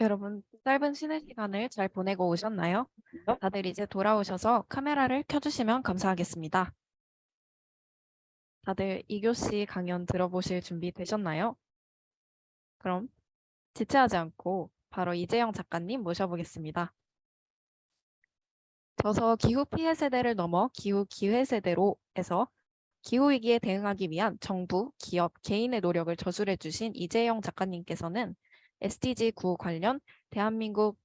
여러분, 짧은 쉬는 시간을 잘 보내고 오셨나요? 다들 이제 돌아오셔서 카메라를 켜주시면 감사하겠습니다. 다들 2교시 강연 들어보실 준비 되셨나요? 그럼 지체하지 않고 바로 이재영 작가님 모셔보겠습니다. 저서 기후 피해 세대를 넘어 기후 기회 세대로에서 기후위기에 대응하기 위한 정부, 기업, 개인의 노력을 저술해 주신 이재영 작가님께서는 SDG 9 관련 대한민국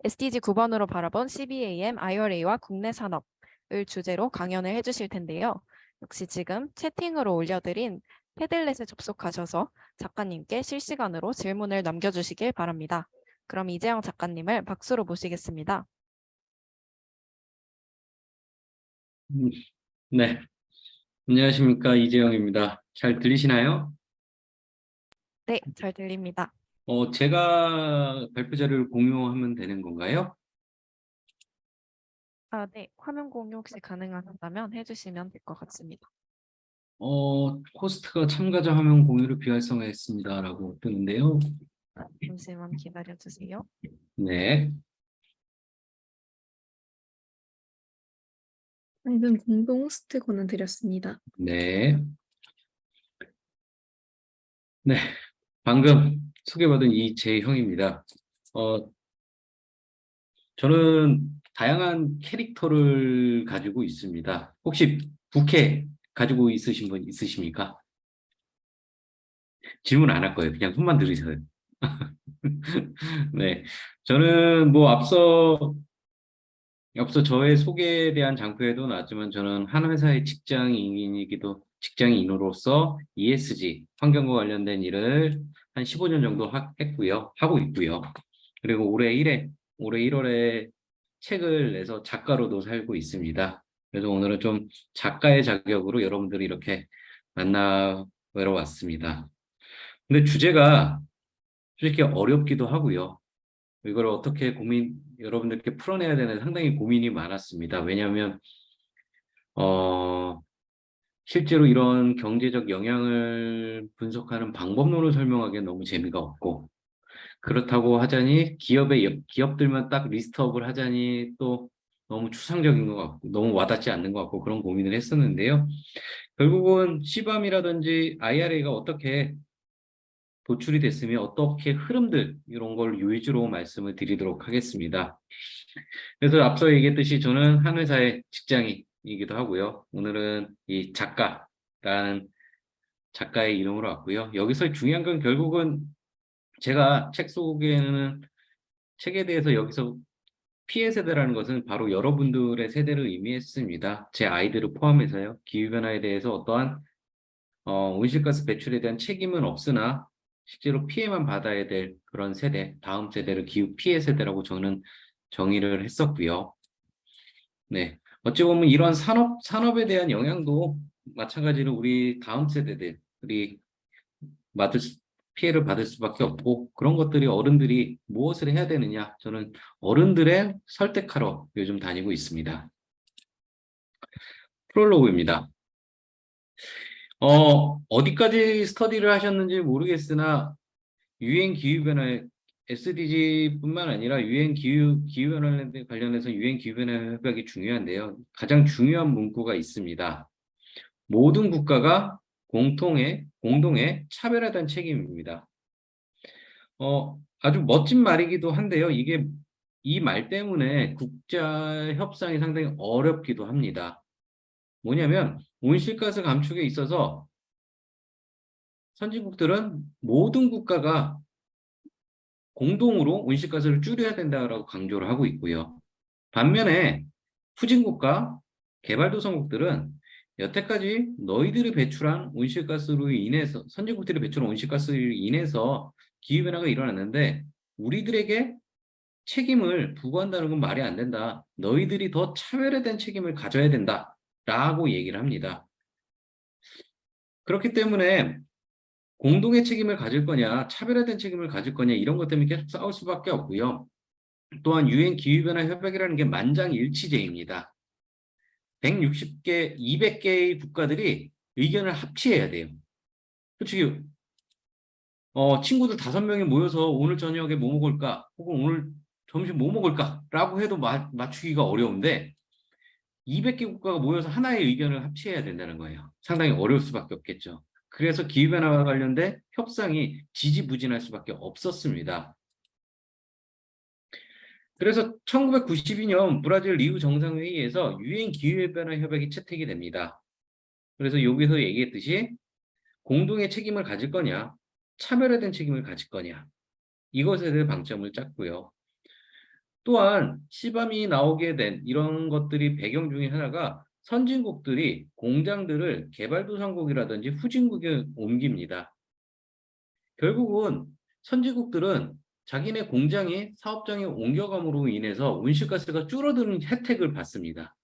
SDG 9번으로 바라본 CBAM, IRA와 국내 산업을 주제로 강연을 해주실 텐데요. 역시 지금 채팅으로 올려드린 패들렛에 접속하셔서 작가님께 실시간으로 질문을 남겨주시길 바랍니다. 그럼 이재영 작가님을 박수로 모시겠습니다. 네, 안녕하십니까. 이재영입니다. 잘 들리시나요? 네, 잘 들립니다. 제가 발표 자료를 공유하면 되는 건가요? 네, 화면 공유 혹시 가능하다면 해주시면 될 것 같습니다. 호스트가 참가자 화면 공유를 비활성화했습니다라고 뜨는데요. 잠시만 기다려주세요. 네, 방금 공동 호스트 권한드렸습니다. 네, 네. 방금 소개받은 이재형입니다. 저는 다양한 캐릭터를 가지고 있습니다. 혹시 부캐 가지고 있으신 분 있으십니까? 질문 안 할 거예요. 그냥 손만 들으세요. 네. 저는 뭐 앞서 저의 소개에 대한 장표에도 나왔지만 저는 한 회사의 직장인으로서 ESG, 환경과 관련된 일을 한 15년 정도 하고 있고요. 그리고 올해 1월에 책을 내서 작가로도 살고 있습니다. 그래서 오늘은 좀 작가의 자격으로 여러분들이 이렇게 만나 뵈러 왔습니다. 근데 주제가 솔직히 어렵기도 하고요. 이걸 어떻게 여러분들께 풀어내야 되는 상당히 고민이 많았습니다. 왜냐하면, 어, 실제로 이런 경제적 영향을 분석하는 방법론을 설명하기엔 너무 재미가 없고, 그렇다고 하자니 기업들만 딱 리스트업을 하자니 또 너무 추상적인 것 같고, 너무 와닿지 않는 것 같고, 그런 고민을 했었는데요. 결국은 시밤이라든지 IRA가 어떻게 도출이 됐으면 어떻게 흐름들 이런 걸 위주로 말씀을 드리도록 하겠습니다. 그래서 앞서 얘기했듯이 저는 한 회사의 직장인이기도 하고요. 오늘은 이 작가라는 작가의 이름으로 왔고요. 여기서 중요한 건 결국은 제가 책 속에는 책에 대해서 여기서 피해 세대라는 것은 바로 여러분들의 세대를 의미했습니다. 제 아이들을 포함해서요. 기후변화에 대해서 어떠한 온실가스 배출에 대한 책임은 없으나 실제로 피해만 받아야 될 그런 세대, 다음 세대를 기후 피해 세대라고 저는 정의를 했었고요. 네. 어찌 보면 이런 산업에 대한 영향도 마찬가지로 우리 다음 세대들이 받을 피해를 받을 수밖에 없고 그런 것들이 어른들이 무엇을 해야 되느냐 저는 어른들의 설득하러 요즘 다니고 있습니다. 프롤로그입니다. 어디까지 스터디를 하셨는지 모르겠으나 유엔 기후변화 SDG뿐만 아니라 기후변화 관련해서 유엔 기후변화 협약이 중요한데요. 가장 중요한 문구가 있습니다. 모든 국가가 공동의 차별화된 책임입니다. 아주 멋진 말이기도 한데요. 이 말 때문에 국제 협상이 상당히 어렵기도 합니다. 뭐냐면 온실가스 감축에 있어서 선진국들은 모든 국가가 공동으로 온실가스를 줄여야 된다고 강조를 하고 있고요. 반면에 후진국가, 개발도상국들은 여태까지 너희들이 배출한 온실가스로 인해서, 선진국들이 배출한 온실가스로 인해서 기후변화가 일어났는데 우리들에게 책임을 부과한다는 건 말이 안 된다. 너희들이 더 차별화된 책임을 가져야 된다. 라고 얘기를 합니다. 그렇기 때문에 공동의 책임을 가질 거냐, 차별화된 책임을 가질 거냐, 이런 것 때문에 계속 싸울 수밖에 없고요. 또한 유엔 기후변화 협약이라는 게 만장일치제입니다. 160개, 200개의 국가들이 의견을 합치해야 돼요. 솔직히 친구들 5명이 모여서 오늘 저녁에 뭐 먹을까? 혹은 오늘 점심 뭐 먹을까? 라고 해도 맞추기가 어려운데 200개 국가가 모여서 하나의 의견을 합치해야 된다는 거예요. 상당히 어려울 수밖에 없겠죠. 그래서 기후변화와 관련된 협상이 지지부진할 수밖에 없었습니다. 그래서 1992년 브라질 리우 정상회의에서 유엔 기후변화 협약이 채택이 됩니다. 그래서 여기서 얘기했듯이 공동의 책임을 가질 거냐, 차별화된 책임을 가질 거냐, 이것에 대해 방점을 짰고요. 또한 시밤이 나오게 된 이런 것들이 배경 중에 하나가 선진국들이 공장들을 개발도상국이라든지 후진국에 옮깁니다. 결국은 선진국들은 자기네 공장이 사업장에 옮겨감으로 인해서 온실가스가 줄어드는 혜택을 받습니다.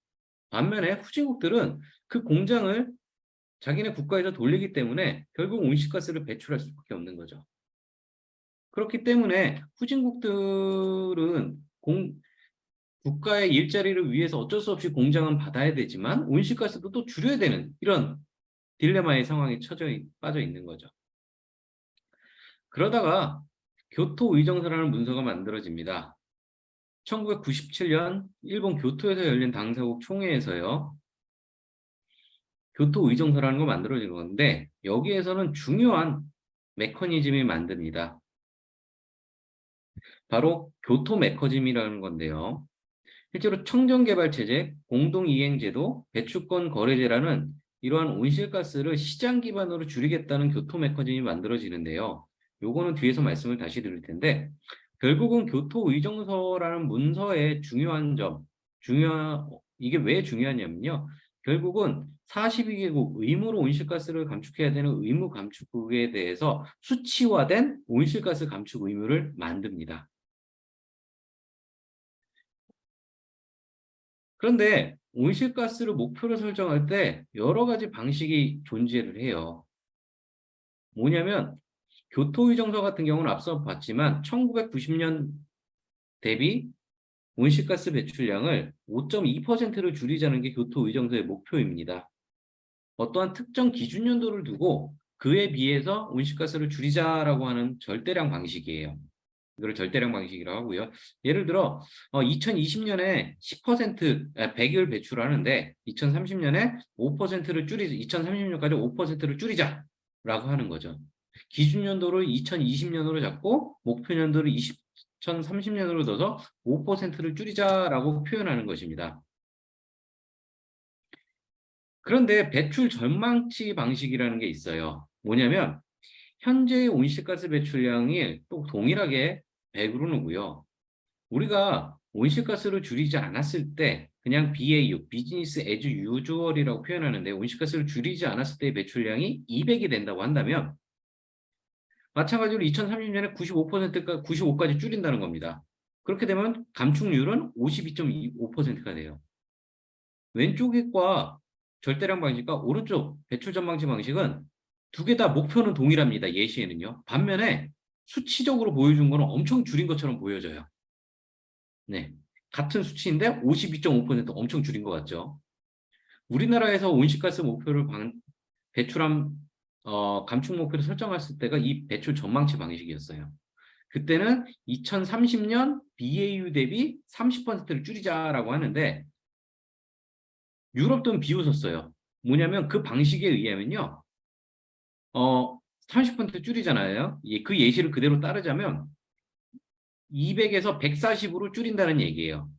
반면에 후진국들은 그 공장을 자기네 국가에서 돌리기 때문에 결국 온실가스를 배출할 수밖에 없는 거죠. 그렇기 때문에 후진국들은 국가의 일자리를 위해서 어쩔 수 없이 공장은 받아야 되지만 온실가스도 또 줄여야 되는 이런 딜레마의 상황에 빠져 있는 거죠. 그러다가 교토의정서라는 문서가 만들어집니다. 1997년 일본 교토에서 열린 당사국 총회에서요. 교토의정서라는 거 만들어진 건데 여기에서는 중요한 메커니즘이 만듭니다. 바로 교토 메커니즘이라는 건데요. 실제로 청정개발체제, 공동이행제도, 배출권 거래제라는 이러한 온실가스를 시장 기반으로 줄이겠다는 교토 메커니즘이 만들어지는데요. 요거는 뒤에서 말씀을 다시 드릴 텐데 결국은 교토의정서라는 문서의 중요한 점, 이게 왜 중요하냐면요. 결국은 42개국 의무로 온실가스를 감축해야 되는 의무 감축국에 대해서 수치화된 온실가스 감축 의무를 만듭니다. 그런데 온실가스를 목표로 설정할 때 여러 가지 방식이 존재를 해요. 뭐냐면 교토의정서 같은 경우는 앞서 봤지만 1990년 대비 온실가스 배출량을 5.2%를 줄이자는 게 교토의정서의 목표입니다. 어떠한 특정 기준 연도를 두고 그에 비해서 온실가스를 줄이자라고 하는 절대량 방식이에요. 이걸 절대량 방식이라고 하고요. 예를 들어 2020년에 10% 100을 배출하는데 2030년에 5%를 줄이자. 2030년까지 5%를 줄이자라고 하는 거죠. 기준 연도를 2020년으로 잡고 목표 연도를 2030년으로 둬서 5%를 줄이자라고 표현하는 것입니다. 그런데 배출 전망치 방식이라는 게 있어요. 뭐냐면 현재의 온실가스 배출량이 또 동일하게 100으로 누고요. 우리가 온실가스를 줄이지 않았을 때 그냥 BAU, 비즈니스 애즈 유주얼이라고 표현하는데 온실가스를 줄이지 않았을 때의 배출량이 200이 된다고 한다면 마찬가지로 2030년에 95%가 95까지 줄인다는 겁니다. 그렇게 되면 감축률은 52.25%가 돼요. 왼쪽과 절대량 방식과 오른쪽 배출 전망치 방식은 두 개 다 목표는 동일합니다. 예시에는요. 반면에 수치적으로 보여준 거는 엄청 줄인 것처럼 보여져요. 네. 같은 수치인데 52.5% 엄청 줄인 것 같죠. 우리나라에서 온실가스 목표를 배출한 감축 목표를 설정했을 때가 이 배출 전망치 방식이었어요. 그때는 2030년 BAU 대비 30%를 줄이자라고 하는데 유럽도 비웃었어요. 뭐냐면 그 방식에 의하면요. 30% 줄이잖아요. 그 예시를 그대로 따르자면 200에서 140으로 줄인다는 얘기예요.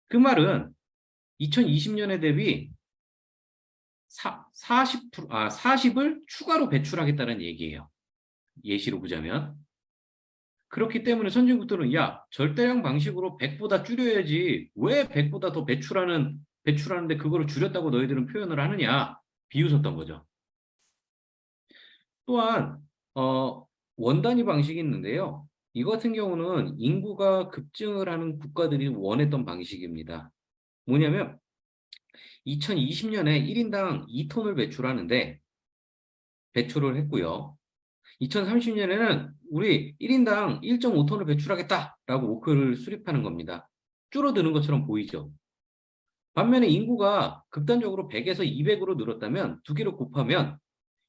그 말은 2020년에 대비 40을 추가로 배출하겠다는 얘기예요. 예시로 보자면. 그렇기 때문에 선진국들은 야, 절대량 방식으로 100보다 줄여야지 왜 100보다 더 배출하는데 그거를 줄였다고 너희들은 표현을 하느냐 비웃었던 거죠. 또한 원단위 방식이 있는데요. 이 같은 경우는 인구가 급증을 하는 국가들이 원했던 방식입니다. 뭐냐면 2020년에 1인당 2톤을 배출을 했고요. 2030년에는 우리 1인당 1.5톤을 배출하겠다라고 목표를 수립하는 겁니다. 줄어드는 것처럼 보이죠. 반면에 인구가 극단적으로 100에서 200으로 늘었다면 두 개를 곱하면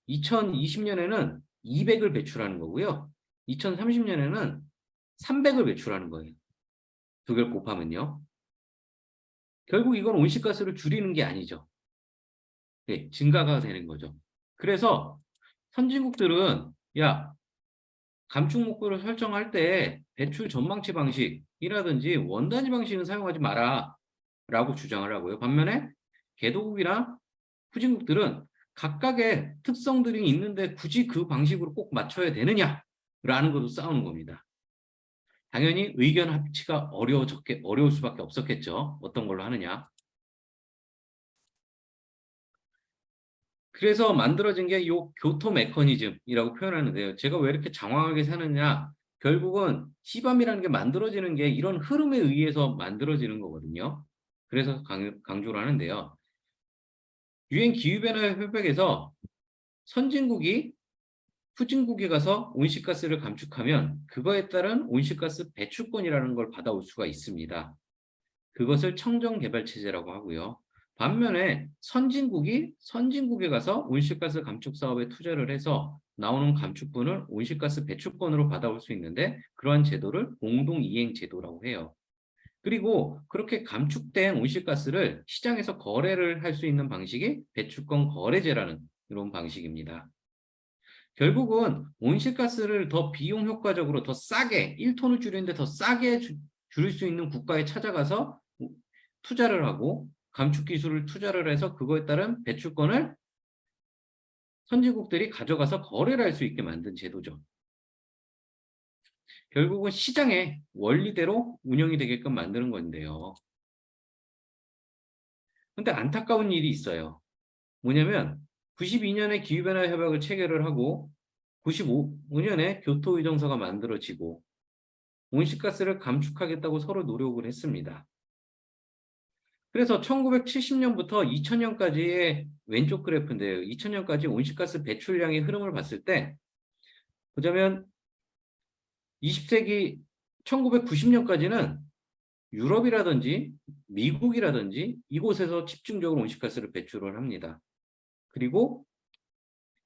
2020년에는 200을 배출하는 거고요. 2030년에는 300을 배출하는 거예요. 두 개를 곱하면요. 결국 이건 온실가스를 줄이는 게 아니죠. 네, 증가가 되는 거죠. 그래서 선진국들은 야, 감축 목표를 설정할 때 배출 전망치 방식이라든지 원단위 방식은 사용하지 마라 라고 주장을 하고요. 반면에 개도국이나 후진국들은 각각의 특성들이 있는데 굳이 그 방식으로 꼭 맞춰야 되느냐라는 것도 싸우는 겁니다. 당연히 의견 합치가 어려울 수밖에 없었겠죠. 어떤 걸로 하느냐. 그래서 만들어진 게 이 교토 메커니즘이라고 표현하는데요. 제가 왜 이렇게 장황하게 사느냐. 결국은 시밤이라는 게 만들어지는 게 이런 흐름에 의해서 만들어지는 거거든요. 그래서 강조를 하는데요. 유엔 기후변화 협약에서 선진국이 후진국에 가서 온실가스를 감축하면 그거에 따른 온실가스 배출권이라는 걸 받아올 수가 있습니다. 그것을 청정개발체제라고 하고요. 반면에 선진국에 가서 온실가스 감축 사업에 투자를 해서 나오는 감축분을 온실가스 배출권으로 받아올 수 있는데 그러한 제도를 공동이행제도라고 해요. 그리고 그렇게 감축된 온실가스를 시장에서 거래를 할 수 있는 방식이 배출권 거래제라는 이런 방식입니다. 결국은 온실가스를 더 비용 효과적으로 더 싸게 1톤을 줄이는데 더 싸게 줄일 수 있는 국가에 찾아가서 투자를 하고 감축 기술을 투자를 해서 그거에 따른 배출권을 선진국들이 가져가서 거래를 할 수 있게 만든 제도죠. 결국은 시장의 원리대로 운영이 되게끔 만드는 건데요. 근데 안타까운 일이 있어요. 뭐냐면 92년에 기후변화 협약을 체결을 하고 95년에 교토의정서가 만들어지고 온실가스를 감축하겠다고 서로 노력을 했습니다. 그래서 1970년부터 2000년까지의 왼쪽 그래프인데요. 2000년까지 온실가스 배출량의 흐름을 봤을 때 보자면 20세기 1990년까지는 유럽이라든지 미국이라든지 이곳에서 집중적으로 온실가스를 배출을 합니다. 그리고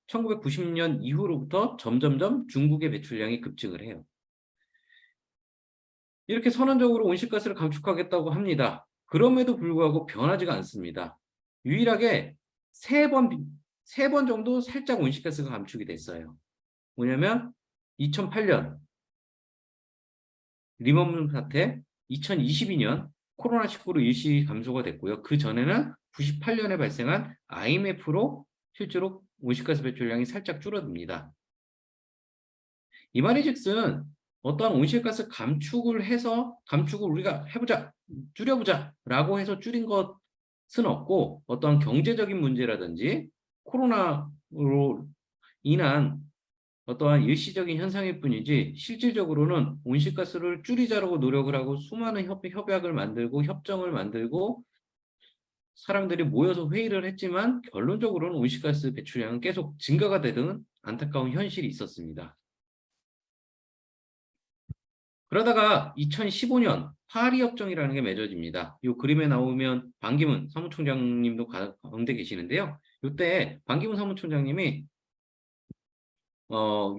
1990년 이후로부터 점점점 중국의 배출량이 급증을 해요. 이렇게 선언적으로 온실가스를 감축하겠다고 합니다. 그럼에도 불구하고 변하지가 않습니다. 유일하게 세 번 정도 살짝 온실가스가 감축이 됐어요. 뭐냐면 2008년 리먼 사태, 2022년 코로나19로 일시 감소가 됐고요. 그 전에는 98년에 발생한 IMF로 실제로 온실가스 배출량이 살짝 줄어듭니다. 이 말인즉슨 어떠한 온실가스 감축을 해서 감축을 우리가 해보자, 줄여보자 라고 해서 줄인 것은 없고 어떠한 경제적인 문제라든지 코로나로 인한 어떠한 일시적인 현상일 뿐이지 실질적으로는 온실가스를 줄이자라고 노력을 하고 수많은 협약을 만들고 협정을 만들고 사람들이 모여서 회의를 했지만 결론적으로는 온실가스 배출량은 계속 증가가 되는 안타까운 현실이 있었습니다. 그러다가 2015년 파리협정이라는 게 맺어집니다. 이 그림에 나오면 반기문 사무총장님도 가운데 계시는데요. 이때 반기문 사무총장님이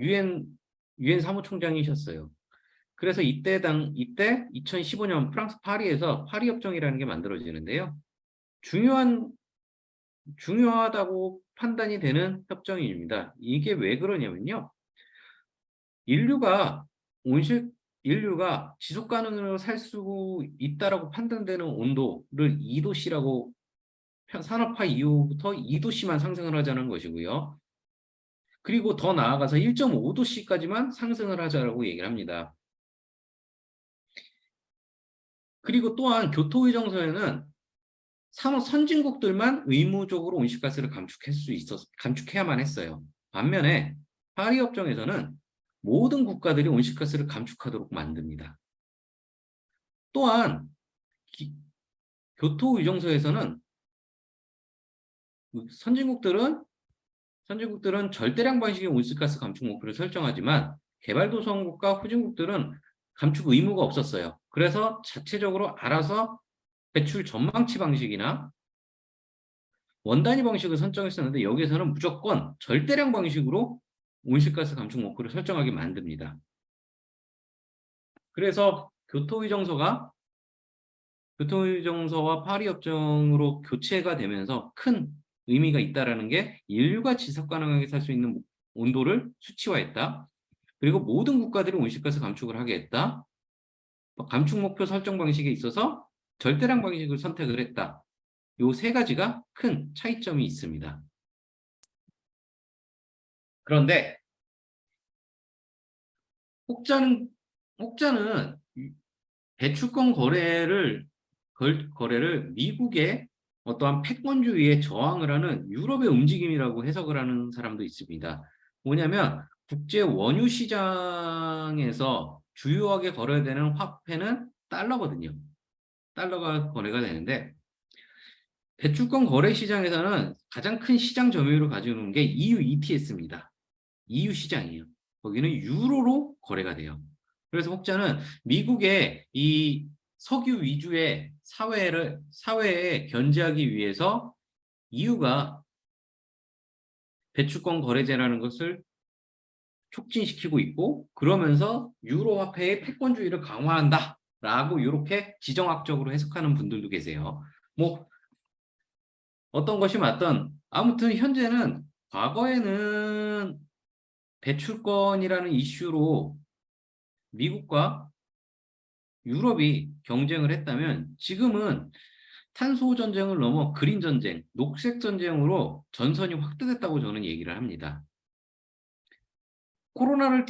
유엔 사무총장이셨어요. 그래서 이때 2015년 프랑스 파리에서 파리협정이라는 게 만들어지는데요. 중요하다고 판단이 되는 협정입니다. 이게 왜 그러냐면요. 인류가 지속 가능으로 살 수 있다라고 판단되는 온도를 2도씨라고 산업화 이후부터 2도씨만 상승을 하자는 것이고요. 그리고 더 나아가서 1.5도씨까지만 상승을 하자라고 얘기를 합니다. 그리고 또한 교토의정서에는 선진국들만 의무적으로 온실가스를 감축해야만 했어요. 반면에 파리협정에서는 모든 국가들이 온실가스를 감축하도록 만듭니다. 또한 교토의정서에서는 선진국들은 절대량 방식의 온실가스 감축 목표를 설정하지만 개발도상국과 후진국들은 감축 의무가 없었어요. 그래서 자체적으로 알아서 배출 전망치 방식이나 원단위 방식을 선정했었는데 여기에서는 무조건 절대량 방식으로 온실가스 감축 목표를 설정하게 만듭니다. 그래서 교토의정서와 파리협정으로 교체가 되면서 큰 의미가 있다라는 게 인류가 지속 가능하게 살 수 있는 온도를 수치화했다. 그리고 모든 국가들이 온실가스 감축을 하게 했다. 감축 목표 설정 방식에 있어서 절대량 방식을 선택을 했다. 요 세 가지가 큰 차이점이 있습니다. 그런데 혹자는 배출권 거래를 미국의 어떠한 패권주의에 저항을 하는 유럽의 움직임이라고 해석을 하는 사람도 있습니다. 뭐냐면 국제 원유 시장에서 주요하게 거래되는 화폐는 달러거든요. 달러가 거래가 되는데 배출권 거래 시장에서는 가장 큰 시장 점유율을 가지고 있는 게 EU ETS입니다. EU 시장이에요. 거기는 유로로 거래가 돼요. 그래서 혹자는 미국의 이 석유 위주의 사회에 견제하기 위해서 EU가 배출권 거래제라는 것을 촉진시키고 있고 그러면서 유로 화폐의 패권주의를 강화한다라고 이렇게 지정학적으로 해석하는 분들도 계세요. 뭐 어떤 것이 맞든 아무튼 현재는 과거에는 배출권이라는 이슈로 미국과 유럽이 경쟁을 했다면 지금은 탄소 전쟁을 넘어 그린 전쟁, 녹색 전쟁으로 전선이 확대됐다고 저는 얘기를 합니다. 코로나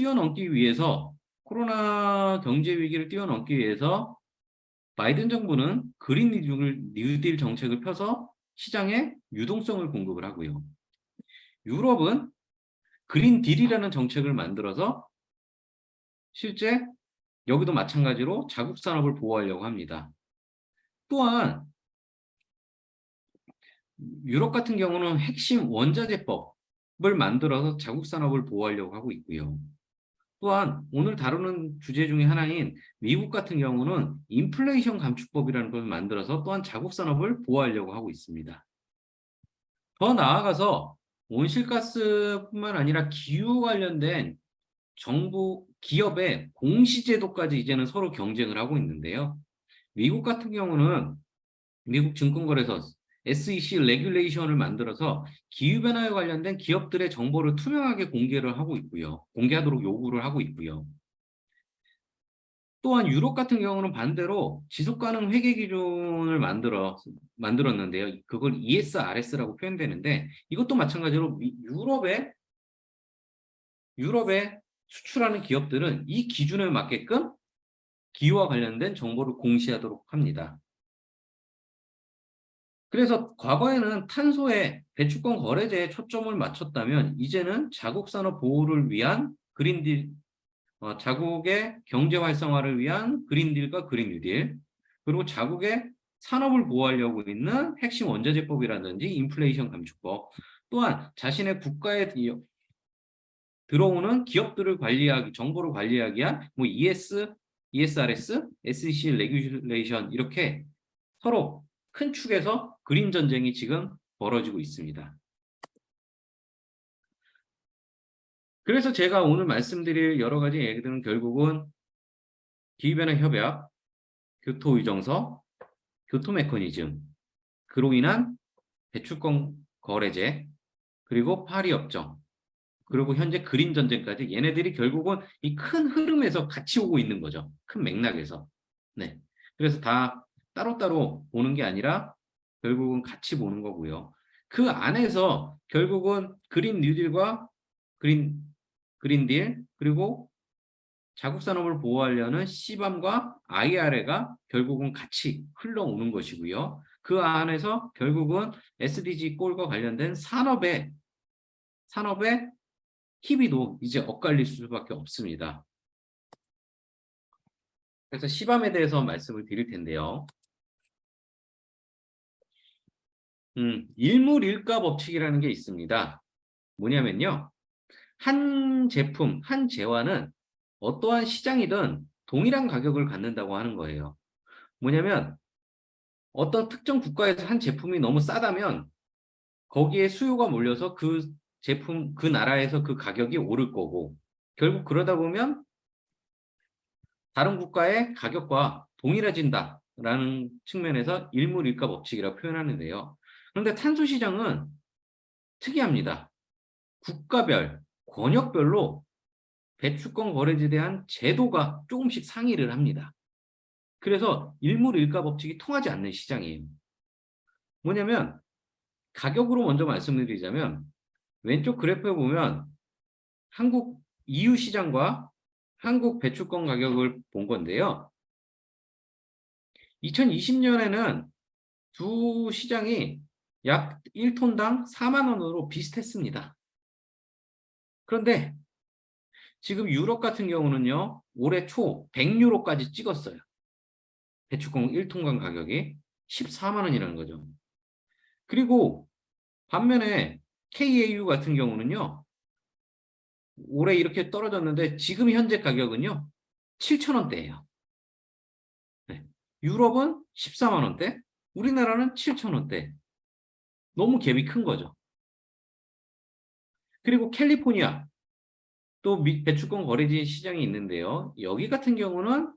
경제 위기를 뛰어넘기 위해서 바이든 정부는 그린 뉴딜 정책을 펴서 시장에 유동성을 공급을 하고요. 유럽은 그린 딜이라는 정책을 만들어서 실제 여기도 마찬가지로 자국 산업을 보호하려고 합니다. 또한 유럽 같은 경우는 핵심 원자재법을 만들어서 자국 산업을 보호하려고 하고 있고요. 또한 오늘 다루는 주제 중에 하나인 미국 같은 경우는 인플레이션 감축법이라는 것을 만들어서 또한 자국 산업을 보호하려고 하고 있습니다. 더 나아가서 온실가스뿐만 아니라 기후 관련된 정부 기업의 공시제도까지 이제는 서로 경쟁을 하고 있는데요. 미국 같은 경우는 미국 증권거래소 SEC 레귤레이션을 만들어서 기후변화에 관련된 기업들의 정보를 투명하게 공개하도록 요구를 하고 있고요. 또한 유럽 같은 경우는 반대로 지속가능 회계 기준을 만들었는데요. 그걸 ESRS라고 표현되는데 이것도 마찬가지로 유럽에 수출하는 기업들은 이 기준에 맞게끔 기후와 관련된 정보를 공시하도록 합니다. 그래서 과거에는 탄소의 배출권 거래제에 초점을 맞췄다면 이제는 자국 산업 보호를 위한 그린딜, 자국의 경제 활성화를 위한 그린딜과 그린 뉴딜, 그리고 자국의 산업을 보호하려고 있는 핵심 원자재법이라든지 인플레이션 감축법, 또한 자신의 국가에 들어오는 기업들을 정보를 관리하기 위한 뭐 ESRS, SEC 레귤레이션 이렇게 서로 큰 축에서 그린 전쟁이 지금 벌어지고 있습니다. 그래서 제가 오늘 말씀드릴 여러 가지 얘기들은 결국은 기후변화 협약, 교토의정서, 교토 메커니즘, 그로 인한 배출권 거래제, 그리고 파리협정, 그리고 현재 그린 전쟁까지 얘네들이 결국은 이 큰 흐름에서 같이 오고 있는 거죠. 큰 맥락에서. 네. 그래서 다 따로따로 보는 게 아니라 결국은 같이 보는 거고요. 그 안에서 결국은 그린 뉴딜과 그린딜 그리고 자국 산업을 보호하려는 CBAM과 IRA가 결국은 같이 흘러오는 것이고요. 그 안에서 결국은 SDG 골과 관련된 산업의 희비도 이제 엇갈릴 수밖에 없습니다. 그래서 CBAM에 대해서 말씀을 드릴 텐데요. 일물일가 법칙이라는 게 있습니다. 뭐냐면요. 한 제품, 한 재화는 어떠한 시장이든 동일한 가격을 갖는다고 하는 거예요. 뭐냐면 어떤 특정 국가에서 한 제품이 너무 싸다면 거기에 수요가 몰려서 그 제품 그 나라에서 그 가격이 오를 거고 결국 그러다 보면 다른 국가의 가격과 동일해진다라는 측면에서 일물일가 법칙이라고 표현하는데요. 그런데 탄소 시장은 특이합니다. 국가별, 권역별로 배출권 거래지에 대한 제도가 조금씩 상이를 합니다. 그래서 일물일가 법칙이 통하지 않는 시장이에요. 뭐냐면 가격으로 먼저 말씀을 드리자면 왼쪽 그래프에 보면 한국 EU 시장과 한국 배출권 가격을 본 건데요. 2020년에는 두 시장이 약 1톤당 4만 원으로 비슷했습니다. 그런데 지금 유럽 같은 경우는요. 올해 초 100유로까지 찍었어요. 배출권 1톤당 가격이 14만 원이라는 거죠. 그리고 반면에 KAU 같은 경우는요. 올해 이렇게 떨어졌는데 지금 현재 가격은요. 7천 원대예요. 네. 유럽은 14만 원대, 우리나라는 7천 원대. 너무 갭이 큰 거죠. 그리고 캘리포니아 또 배출권 거래지 시장이 있는데요. 여기 같은 경우는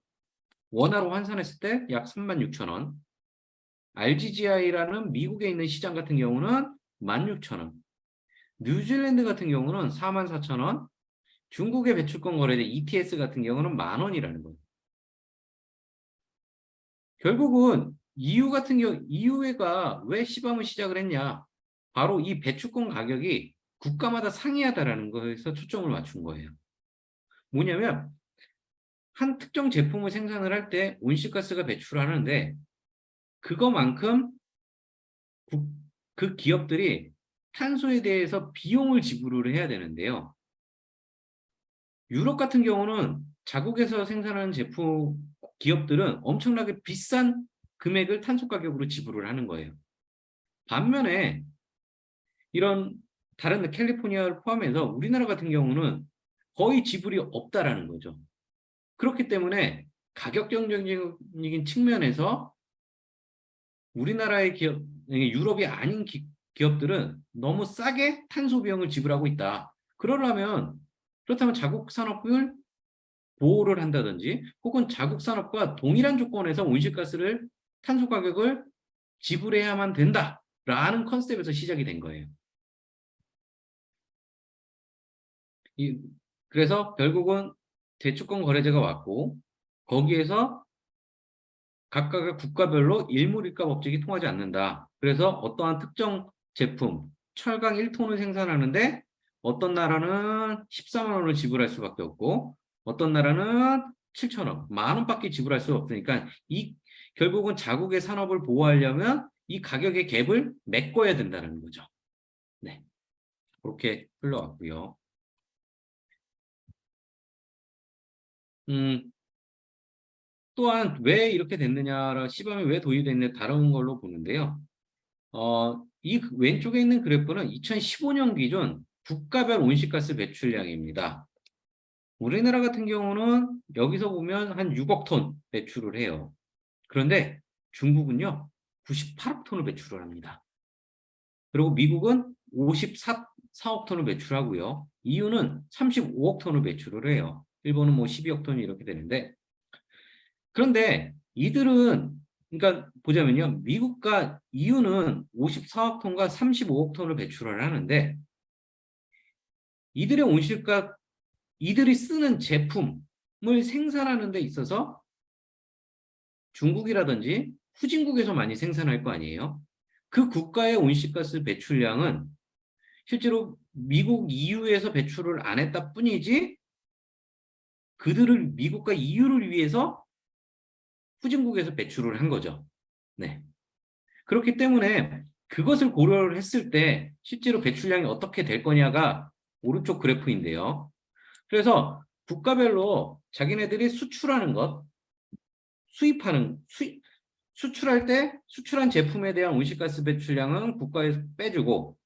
원화로 환산했을 때 약 36,000원. RGGI라는 미국에 있는 시장 같은 경우는 16,000원. 뉴질랜드 같은 경우는 44,000원. 중국의 배출권 거래제 ETS 같은 경우는 10,000원이라는 거예요. 결국은 EU 같은 경우, EU가 왜 시범을 시작을 했냐? 바로 이 배출권 가격이 국가마다 상이하다라는 거에서 초점을 맞춘 거예요. 뭐냐면 한 특정 제품을 생산을 할 때 온실가스가 배출하는데 그거만큼 그 기업들이 탄소에 대해서 비용을 지불을 해야 되는데요. 유럽 같은 경우는 자국에서 생산하는 제품 기업들은 엄청나게 비싼 금액을 탄소 가격으로 지불을 하는 거예요. 반면에 이런 다른 캘리포니아를 포함해서 우리나라 같은 경우는 거의 지불이 없다라는 거죠. 그렇기 때문에 가격 경쟁적인 측면에서 우리나라의 기업, 유럽이 아닌 기업들은 너무 싸게 탄소 비용을 지불하고 있다. 그렇다면 자국 산업을 보호를 한다든지 혹은 자국 산업과 동일한 조건에서 온실가스를 탄소 가격을 지불해야만 된다라는 컨셉에서 시작이 된 거예요. 그래서 결국은 대출권 거래제가 왔고 거기에서 각각의 국가별로 일물일가 법칙이 통하지 않는다. 그래서 어떠한 특정 제품, 철강 1톤을 생산하는데 어떤 나라는 14만 원을 지불할 수밖에 없고 어떤 나라는 7천 원, 10,000원밖에 지불할 수 없으니까 결국은 자국의 산업을 보호하려면 이 가격의 갭을 메꿔야 된다는 거죠. 네, 그렇게 흘러왔고요. 또한 왜 이렇게 됐느냐, 시범이 왜 도입됐느냐 다른 걸로 보는데요. 이 왼쪽에 있는 그래프는 2015년 기준 국가별 온실가스 배출량입니다. 우리나라 같은 경우는 여기서 보면 한 6억 톤 배출을 해요. 그런데 중국은요, 98억 톤을 배출을 합니다. 그리고 미국은 54억 톤을 배출하고요. EU는 35억 톤을 배출을 해요. 일본은 뭐 12억 톤이 이렇게 되는데 그런데 이들은 그러니까 보자면요. 미국과 EU는 54억 톤과 35억 톤을 배출을 하는데 이들이 쓰는 제품을 생산하는 데 있어서 중국이라든지 후진국에서 많이 생산할 거 아니에요. 그 국가의 온실가스 배출량은 실제로 미국 EU에서 배출을 안 했다 뿐이지 미국과 EU를 위해서 후진국에서 배출을 한 거죠. 네. 그렇기 때문에 그것을 고려를 했을 때 실제로 배출량이 어떻게 될 거냐가 오른쪽 그래프인데요. 그래서 국가별로 자기네들이 수출하는 것, 수출할 때 수출한 제품에 대한 온실가스 배출량은 국가에서 빼주고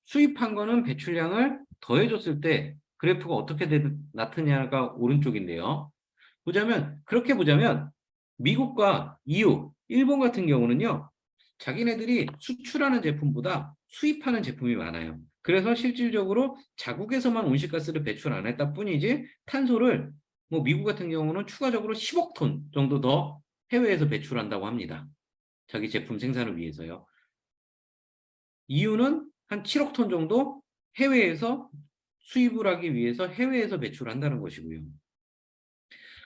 수입한 거는 배출량을 더해줬을 때 그래프가 어떻게 나타나냐가 오른쪽인데요. 그렇게 보자면 미국과 EU, 일본 같은 경우는요. 자기네들이 수출하는 제품보다 수입하는 제품이 많아요. 그래서 실질적으로 자국에서만 온실가스를 배출 안 했다 뿐이지 탄소를 뭐 미국 같은 경우는 추가적으로 10억 톤 정도 더 해외에서 배출한다고 합니다. 자기 제품 생산을 위해서요. 이유는 한 7억 톤 정도 해외에서 수입을 하기 위해서 해외에서 배출한다는 것이고요.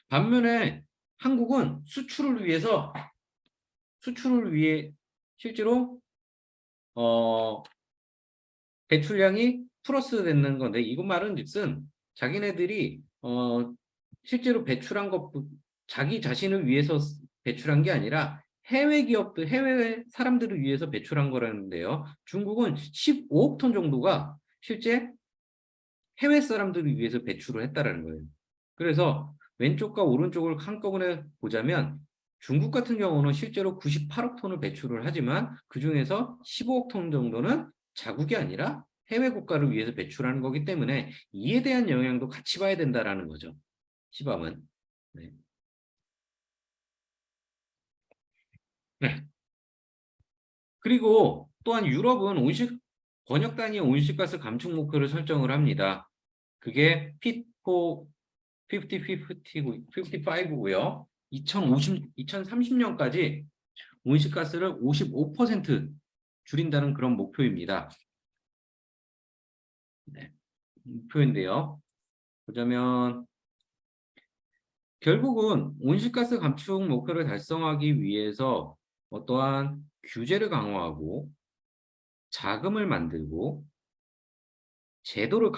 반면에 한국은 수출을 위해 실제로 배출량이 플러스 되는 건데 이것 말은즉슨 자기네들이 실제로 배출한 것 자기 자신을 위해서 배출한 게 아니라 해외 기업들, 해외 사람들을 위해서 배출한 거라는데요. 중국은 15억 톤 정도가 실제 해외 사람들을 위해서 배출을 했다라는 거예요. 그래서 왼쪽과 오른쪽을 한꺼번에 보자면 중국 같은 경우는 실제로 98억 톤을 배출을 하지만 그중에서 15억 톤 정도는 자국이 아니라 해외 국가를 위해서 배출하는 거기 때문에 이에 대한 영향도 같이 봐야 된다라는 거죠. 시밤은. 네. 네. 그리고 또한 유럽은 번역 단위의 온실가스 감축 목표를 설정을 합니다. 그게 핏4 55고요. 2030년까지 온실가스를 55% 줄인다는 그런 목표입니다. 네, 목표인데요. 보자면 결국은 온실가스 감축 목표를 달성하기 위해서 어떠한 규제를 강화하고 자금을 만들고 제도를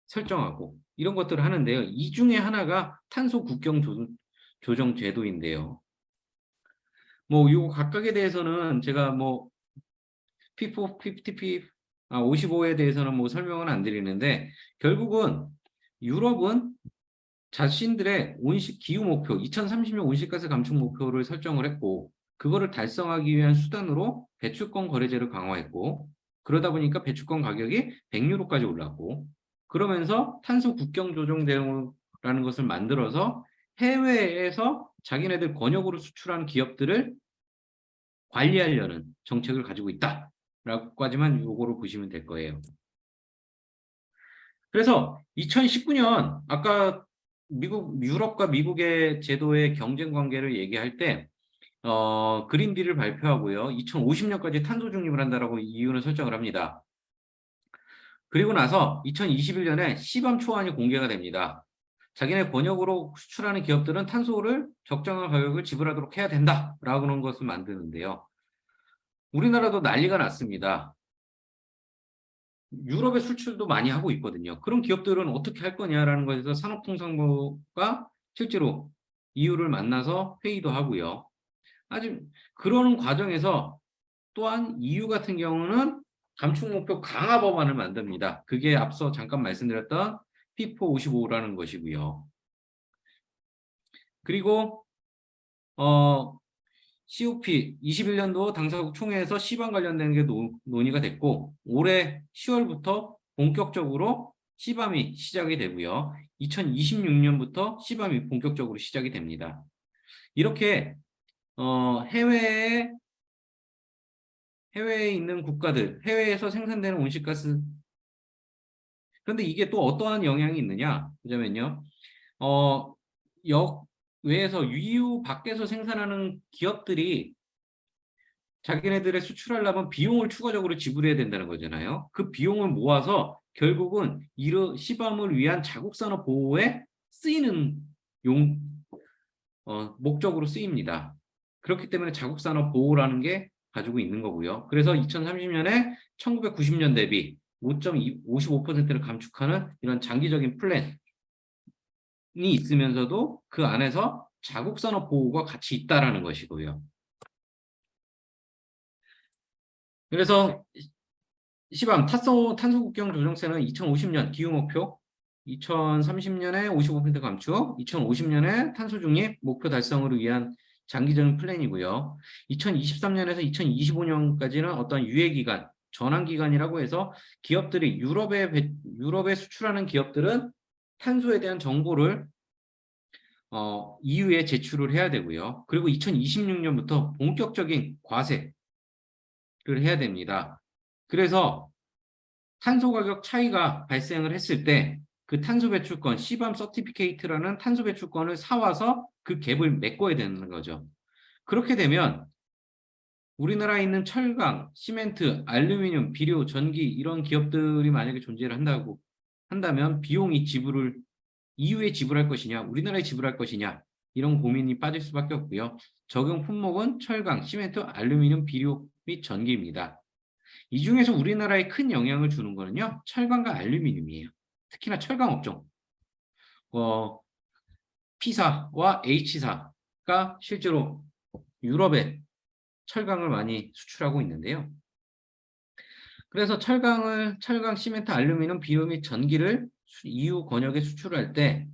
설정하고 이런 것들을 하는데요. 이 중에 하나가 탄소 국경 조정 제도인데요. 뭐 요 각각에 대해서는 제가 뭐 P4, 55에 대해서는 뭐 설명은 안 드리는데 결국은 유럽은 자신들의 기후 목표, 2030년 온실가스 감축 목표를 설정을 했고 그거를 달성하기 위한 수단으로 배출권 거래제를 강화했고 그러다 보니까 배출권 가격이 100유로까지 올랐고 그러면서 탄소 국경 조정 대응이라는 것을 만들어서 해외에서 자기네들 권역으로 수출한 기업들을 관리하려는 정책을 가지고 있다라고까지만 요거를 보시면 될 거예요. 그래서 2019년 아까 유럽과 미국의 제도의 경쟁 관계를 얘기할 때 그린딜을 발표하고요. 2050년까지 탄소 중립을 한다라고 이유는 설정을 합니다. 그리고 나서 2021년에 시범 초안이 공개가 됩니다. 자기네 번역으로 수출하는 기업들은 탄소를 적정한 가격을 지불하도록 해야 된다라고 하는 것을 만드는데요. 우리나라도 난리가 났습니다. 유럽의 수출도 많이 하고 있거든요. 그런 기업들은 어떻게 할 거냐라는 것에서 산업통상부가 실제로 EU를 만나서 회의도 하고요. 아주 그러는 과정에서 또한 EU 같은 경우는 감축 목표 강화 법안을 만듭니다. 그게 앞서 잠깐 말씀드렸던 P455라는 것이고요. 그리고 COP 21년도 당사국 총회에서 시방 관련된 게 논의가 됐고 올해 10월부터 본격적으로 시밤이 시작이 되고요. 2026년부터 시밤이 본격적으로 시작이 됩니다. 이렇게 해외에 있는 국가들, 해외에서 생산되는 온실가스 그런데 이게 또 어떠한 영향이 있느냐 보자면요. 외에서 EU 밖에서 생산하는 기업들이 자기네들의 수출하려면 비용을 추가적으로 지불해야 된다는 거잖아요. 그 비용을 모아서 결국은 시밤을 위한 자국 산업 보호에 쓰이는 목적으로 쓰입니다. 그렇기 때문에 자국 산업 보호라는 게 가지고 있는 거고요. 그래서 2030년에 1990년 대비 5.55%를 감축하는 이런 장기적인 플랜이 있으면서도 그 안에서 자국 산업 보호가 같이 있다라는 것이고요. 그래서 시밤 탄소 국경 조정세는 2050년 기후 목표, 2030년에 55% 감축, 2050년에 탄소 중립 목표 달성을 위한 장기적인 플랜이고요. 2023년에서 2025년까지는 어떤 유예 기간, 전환 기간이라고 해서 기업들이 유럽에 수출하는 기업들은 탄소에 대한 정보를 EU에 제출을 해야 되고요. 그리고 2026년부터 본격적인 과세를 해야 됩니다. 그래서 탄소 가격 차이가 발생을 했을 때 그 탄소 배출권, CBAM 서티피케이트라는 탄소 배출권을 사와서 그 갭을 메꿔야 되는 거죠. 그렇게 되면 우리나라에 있는 철강, 시멘트, 알루미늄, 비료, 전기 이런 기업들이 만약에 존재를 한다면 비용이 EU에 지불할 것이냐, 우리나라에 지불할 것이냐 이런 고민이 빠질 수밖에 없고요. 적용 품목은 철강, 시멘트, 알루미늄, 비료 및 전기입니다. 이 중에서 우리나라에 큰 영향을 주는 거는요, 철강과 알루미늄이에요. 특히나 철강 업종. P사와 H사가 실제로 유럽에 철강을 많이 수출하고 있는데요. 그래서 철강, 시멘트, 알루미늄, 비료 및 전기를 EU 권역에 수출할 때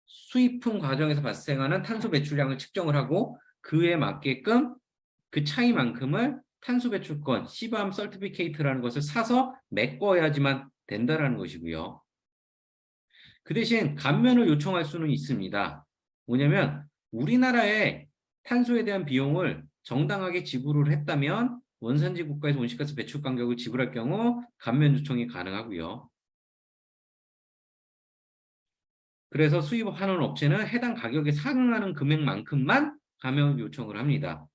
수입품 과정에서 발생하는 탄소 배출량을 측정을 하고 그에 맞게끔 그 차이만큼을 탄소 배출권, CBAM 서티피케이트라는 것을 사서 메꿔야지만 된다라는 것이고요. 그 대신 감면을 요청할 수는 있습니다. 뭐냐면 우리나라의 탄소에 대한 비용을 정당하게 지불을 했다면 원산지 국가에서 온실가스 배출 간격을 지불할 경우 감면 요청이 가능하고요. 그래서 수입하는 업체는 해당 가격에 상응하는 금액만큼만 감면 요청을 합니다.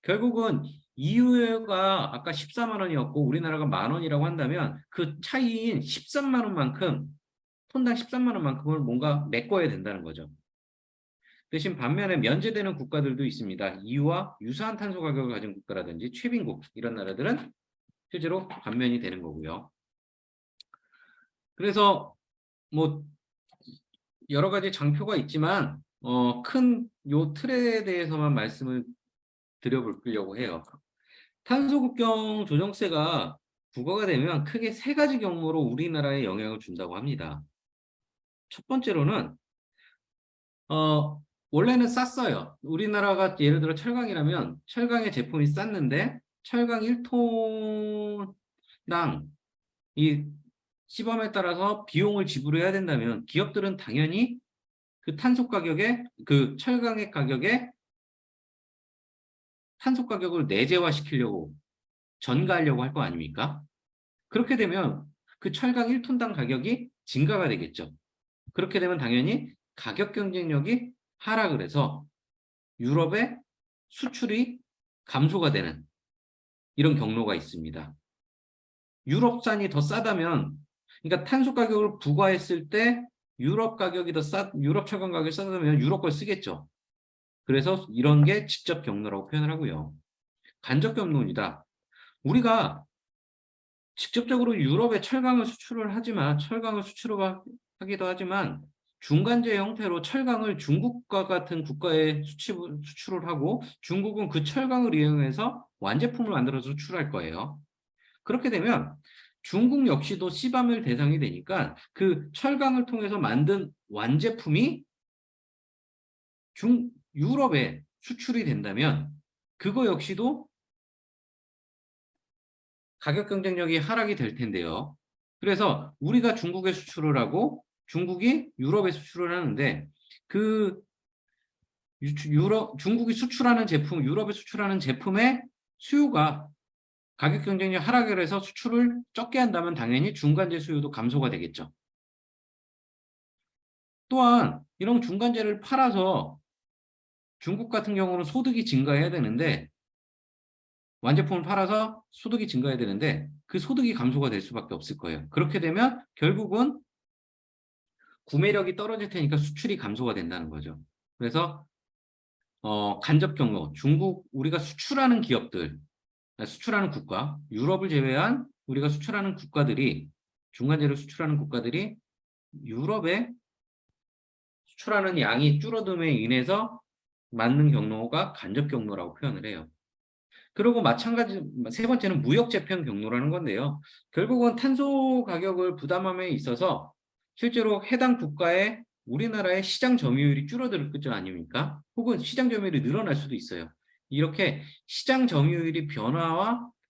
결국은 EU가 아까 14만 원이었고 우리나라가 10,000원이라고 한다면 그 차이인 13만 원만큼 톤당 13만 원만큼을 뭔가 메꿔야 된다는 거죠. 대신 반면에 면제되는 국가들도 있습니다. EU와 유사한 탄소 가격을 가진 국가라든지 최빈국 이런 나라들은 실제로 반면이 되는 거고요. 그래서 뭐 여러 가지 장표가 있지만 큰 요 틀에 대해서만 말씀을 드려보려고 해요. 탄소 국경 조정세가 부과가 되면 크게 3가지 경로로 우리나라에 영향을 준다고 합니다. 첫 번째로는 원래는 쌌어요. 우리나라가 예를 들어 철강이라면 철강의 제품이 쌌는데 철강 1톤당 이 시범에 따라서 비용을 지불해야 된다면 기업들은 당연히 그 탄소 가격에 그 철강의 가격에 탄소 가격을 내재화시키려고 전가하려고 할 거 아닙니까? 그렇게 되면 그 철강 1톤당 가격이 증가가 되겠죠. 그렇게 되면 당연히 가격 경쟁력이 하락을 해서 유럽의 수출이 감소가 되는 이런 경로가 있습니다. 유럽산이 더 싸다면, 그러니까 탄소 가격을 부과했을 때 유럽 철강 가격이 싸다면 유럽 걸 쓰겠죠. 그래서 이런 게 직접 경로라고 표현을 하고요. 간접 경로입니다. 우리가 직접적으로 유럽에 철강을 수출을 하기도 하지만 중간재 형태로 철강을 중국과 같은 국가에 수출을 하고 중국은 그 철강을 이용해서 완제품을 만들어서 수출할 거예요. 그렇게 되면 중국 역시도 CBAM을 대상이 되니까 그 철강을 통해서 만든 완제품이 유럽에 수출이 된다면 그거 역시도 가격 경쟁력이 하락이 될 텐데요. 그래서 우리가 중국에 수출을 하고 중국이 유럽에 수출을 하는데 그 중국이 수출하는 제품, 유럽에 수출하는 제품의 수요가 가격 경쟁력 하락을 해서 수출을 적게 한다면 당연히 중간재 수요도 감소가 되겠죠. 또한 이런 중간재를 팔아서 중국 같은 경우는 소득이 증가해야 되는데 완제품을 팔아서 소득이 증가해야 되는데 그 소득이 감소가 될 수밖에 없을 거예요. 그렇게 되면 결국은 구매력이 떨어질 테니까 수출이 감소가 된다는 거죠. 그래서 간접 경로, 우리가 수출하는 기업들, 수출하는 국가, 유럽을 제외한 우리가 수출하는 국가들이 중간재를 수출하는 국가들이 유럽에 수출하는 양이 줄어듦에 인해서 맞는 경로가 간접 경로라고 표현을 해요. 그리고 마찬가지 세 번째는 무역 재편 경로라는 건데요. 결국은 탄소 가격을 부담함에 있어서 실제로 해당 국가의 우리나라의 시장 점유율이 줄어들 것 아닙니까? 혹은 시장 점유율이 늘어날 수도 있어요. 이렇게 시장 점유율이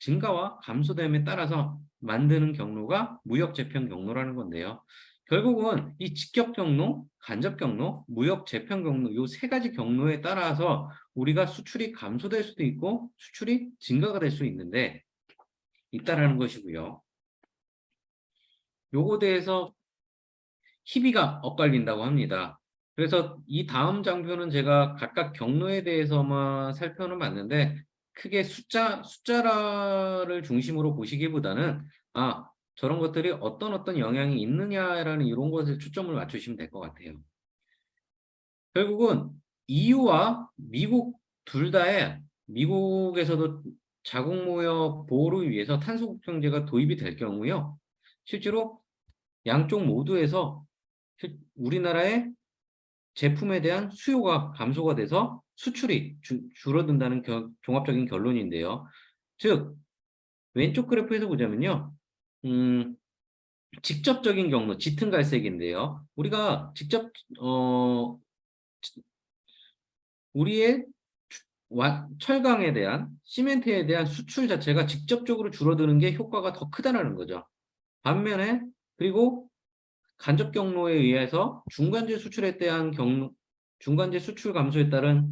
증가와 감소됨에 따라서 만드는 경로가 무역 재편 경로라는 건데요. 결국은 이 직접 경로, 간접 경로, 무역 재편 경로 이 3가지 경로에 따라서 우리가 수출이 감소될 수도 있고 수출이 증가가 될 수 있는데 있다라는 것이고요. 요거 대해서 희비가 엇갈린다고 합니다. 그래서 이 다음 장표는 제가 각각 경로에 대해서만 살펴는 봤는데 크게 숫자를 중심으로 보시기보다는 저런 것들이 어떤 영향이 있느냐라는 이런 것에 초점을 맞추시면 될 것 같아요. 결국은 EU와 미국 둘 다에 미국에서도 자국무역 보호를 위해서 탄소국 경제가 도입이 될 경우요. 실제로 양쪽 모두에서 우리나라의 제품에 대한 수요가 감소가 돼서 수출이 줄어든다는 종합적인 결론인데요. 즉, 왼쪽 그래프에서 보자면요. 직접적인 경로, 짙은 갈색인데요. 우리가 직접, 우리의 철강에 대한, 시멘트에 대한 수출 자체가 직접적으로 줄어드는 게 효과가 더 크다는 거죠. 반면에, 그리고 간접 경로에 의해서 중간재 수출에 대한 중간재 수출 감소에 따른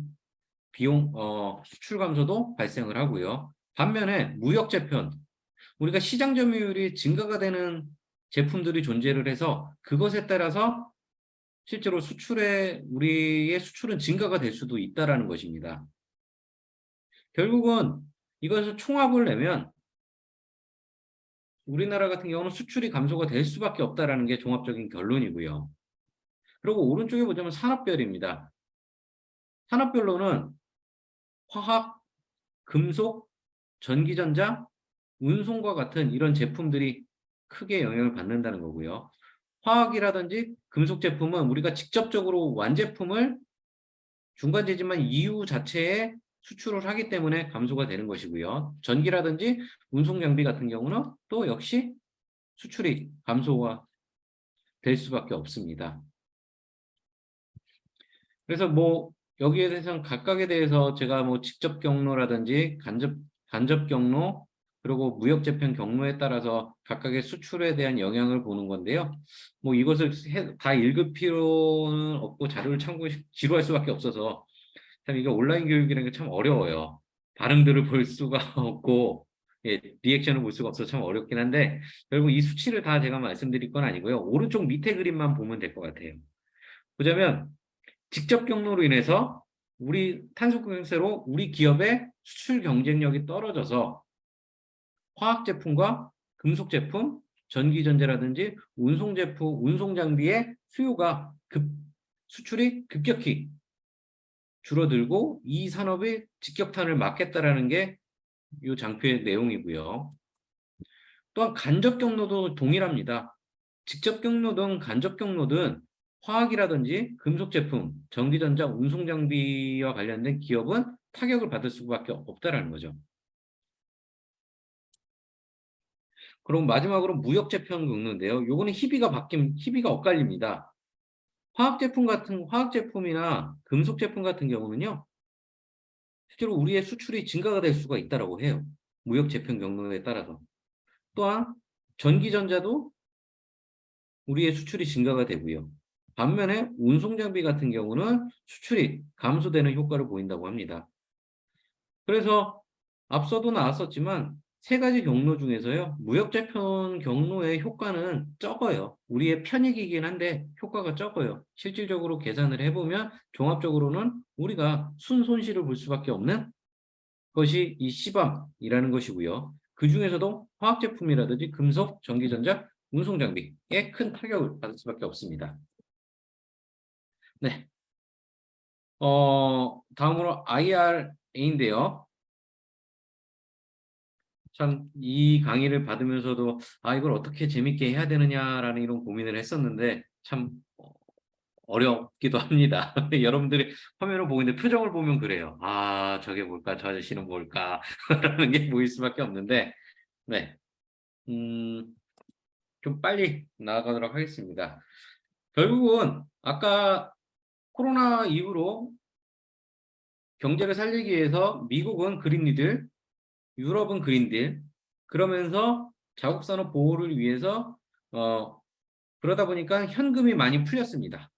수출 감소도 발생을 하고요. 반면에 무역 재편, 우리가 시장 점유율이 증가가 되는 제품들이 존재를 해서 그것에 따라서 실제로 우리의 수출은 증가가 될 수도 있다라는 것입니다. 결국은 이것을 총합을 내면 우리나라 같은 경우는 수출이 감소가 될 수밖에 없다라는 게 종합적인 결론이고요. 그리고 오른쪽에 보자면 산업별입니다. 산업별로는 화학, 금속, 전기전자, 운송과 같은 이런 제품들이 크게 영향을 받는다는 거고요. 화학이라든지 금속 제품은 우리가 직접적으로 완제품을 중간재지만 EU 자체에 수출을 하기 때문에 감소가 되는 것이고요. 전기라든지 운송 장비 같은 경우는 또 역시 수출이 감소가 될 수밖에 없습니다. 그래서 여기에 대해서는 각각에 대해서 제가 직접 경로라든지 간접 경로 그리고 무역 재편 경로에 따라서 각각의 수출에 대한 영향을 보는 건데요. 이것을 다 읽을 필요는 없고 자료를 지루할 수밖에 없어서 참 이게 온라인 교육이라는 게 참 어려워요. 반응들을 볼 수가 없고 리액션을 볼 수가 없어서 참 어렵긴 한데 결국 이 수치를 다 제가 말씀드릴 건 아니고요. 오른쪽 밑에 그림만 보면 될 것 같아요. 보자면 직접 경로로 인해서 우리 탄소경세로 우리 기업의 수출 경쟁력이 떨어져서 화학 제품과 금속 제품, 전기전자라든지 운송 제품, 운송 장비의 수요가 수출이 급격히 줄어들고 이 산업의 직격탄을 맞겠다라는 게 이 장표의 내용이고요. 또한 간접 경로도 동일합니다. 직접 경로든 간접 경로든 화학이라든지 금속 제품, 전기전자, 운송 장비와 관련된 기업은 타격을 받을 수밖에 없다라는 거죠. 그럼 마지막으로 무역 재편 경로인데요. 요거는 희비가 엇갈립니다. 화학 제품이나 금속 제품 같은 경우는요. 실제로 우리의 수출이 증가가 될 수가 있다라고 해요. 무역 재편 경로에 따라서. 또한 전기전자도 우리의 수출이 증가가 되고요. 반면에 운송장비 같은 경우는 수출이 감소되는 효과를 보인다고 합니다. 그래서 앞서도 나왔었지만 세 가지 경로 중에서요. 무역재편 경로의 효과는 적어요. 우리의 편익이긴 한데 효과가 적어요. 실질적으로 계산을 해보면 종합적으로는 우리가 순손실을 볼 수밖에 없는 것이 이 시밤이라는 것이고요. 그 중에서도 화학제품이라든지 금속, 전기전자, 운송장비에 큰 타격을 받을 수밖에 없습니다. 네. 다음으로 IRA인데요. 참 이 강의를 받으면서도 이걸 어떻게 재밌게 해야 되느냐라는 이런 고민을 했었는데 참 어렵기도 합니다. 여러분들이 화면을 보고 있는데 표정을 보면 그래요. 저게 뭘까? 저 아저씨는 뭘까? 라는 게 보일 수밖에 없는데 네. 좀 빨리 나아가도록 하겠습니다. 결국은 아까 코로나 이후로 경제를 살리기 위해서 미국은 그린 뉴딜, 유럽은 그린딜, 그러면서 자국 산업 보호를 위해서 그러다 보니까 현금이 많이 풀렸습니다.